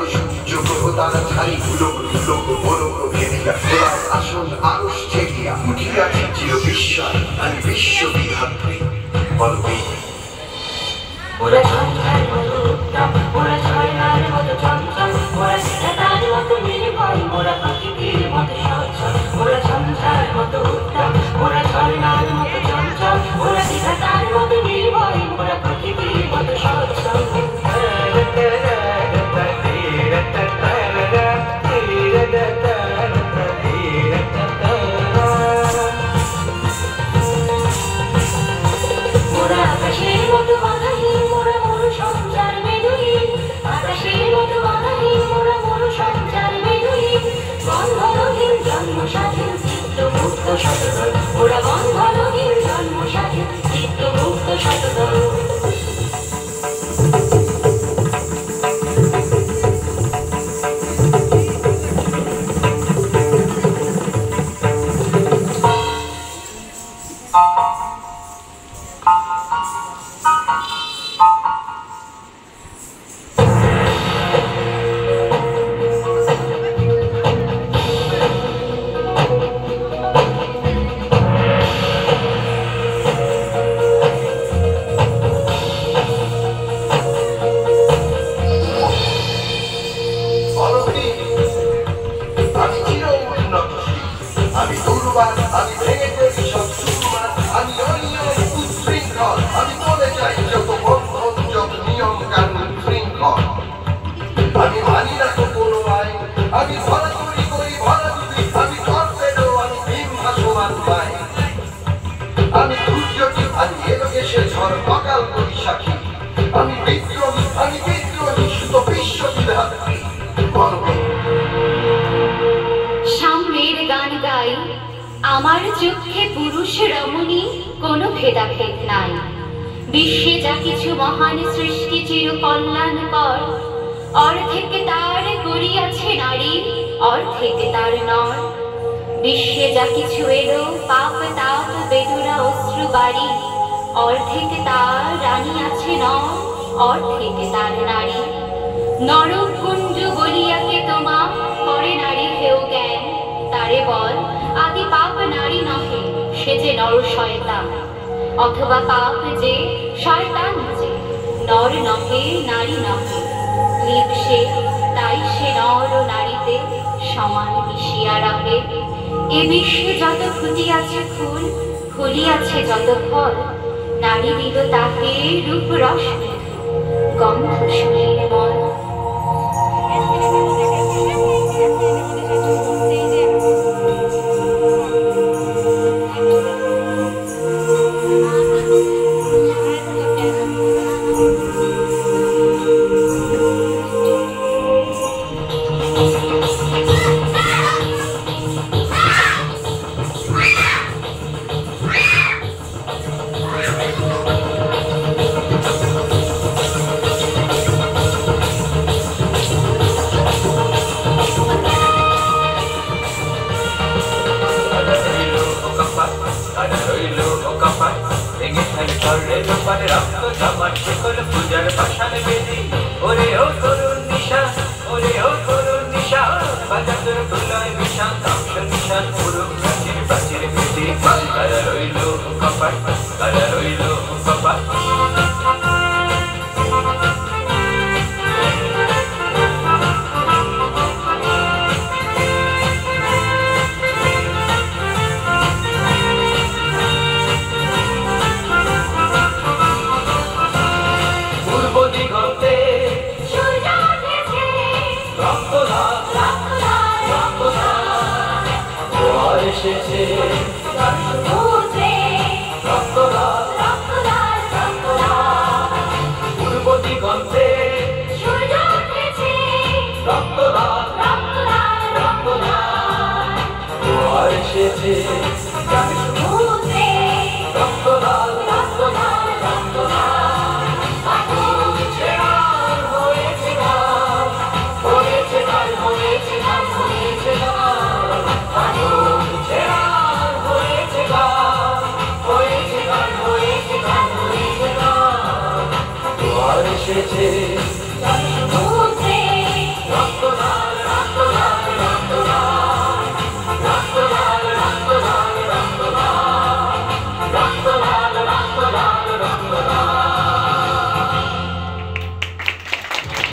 সূর্য গ্রহ তারা ছাড়ি উলক উলক মোরক ভেদিয়া ওরা আসন আরশ ঠেকিয়া উঠিয়াছে চির বিস্ময় আমি বিশ্ববিধাত্রী বলবি ওরা ঝঞ্ঝার মতো উত্তম ওরা ঝর্ণার মতো চঞ্চল ওরা সিতার মতো নির্ভয় ওরা প্রকৃতির মতো সচ্ছল ওরা ঝঞ্ঝার মতো উত্তম ওরা ঝর্ণার মতো চঞ্চল ওরা সিতার মতো নির্ভয় ওরা প্রকৃতির মতো সচ্ছল ওরা আকাশের মতো বাধাহীন ওরা মরু সঞ্চার বেদুইন আকাশের মতো বাধাহীন ওরা মরু সঞ্চার বেদুইন বন্ধনহীন জন্ম স্বাধীন চিত্ত মুক্ত শতদল ওরা বন্ধনহীন জন্ম স্বাধীন চিত্ত মুক্ত শতদল আমি দুর্বার আমি ভেঙে ফেলি সব সুরবার আমি অনিয়ম উচ্ছৃঙ্খল আমি বলে যাই যত বন্ধন যত নিয়ম কানুন শৃঙ্খল আমি মানি না তো কোনো আইন আমি ভরা করি ভরা দুই আমি টর্পেডো আমি ভীম ভাসমান পাই আমি দুর্যোগী আমি এলোকেশে ঝড় অকাল বৈশাখী আমি বিদ্রোহী শুধু বিশ্ববিধাত্রী সাম্যের গান গাই আমার চোখে পুরুষ রমণী কোনো ভেদাভেদ নাই বিশ্বে যা কিছু মহান সৃষ্টি চির কল্যাণকর অর্ধেকে তার করিয়াছে নারী অর্ধেকে তার নর বিশ্বে যা কিছু এলো পাপ তাপ বেদনা অশ্রু বাড়ি অর্ধেকে তার রানী আছে নর অর্ধেকে তার নারী নরকুঞ্জ বলিয়াকে তোমা করে নারী হেউ জ্ঞান তারে বল আদি পাপ নারী নহে সে যে নর শয়তান অথবা পাপ যে শয়তান যে নর নহে নারী নহে লিপ সে তাই সে নর ও নারীতে সমান মিশিয়া রহে এ বিশ্বে যত ফুটিয়াছে ফুল ফুলিয়াছে যত ফল নারী দিল তাহে রূপ রস গন্ধ সুনির্মল পূজার পাশান বেদি ওরে ও তরুণ নিশা ওরে ও তরুণ নিশা বাজার তোর প্রলয় বিশাল ধ্বংস নিশান পুরো প্রাচীর প্রাচীর বেদি কারা রইল কপাট কারা রইল কপাট এসেছে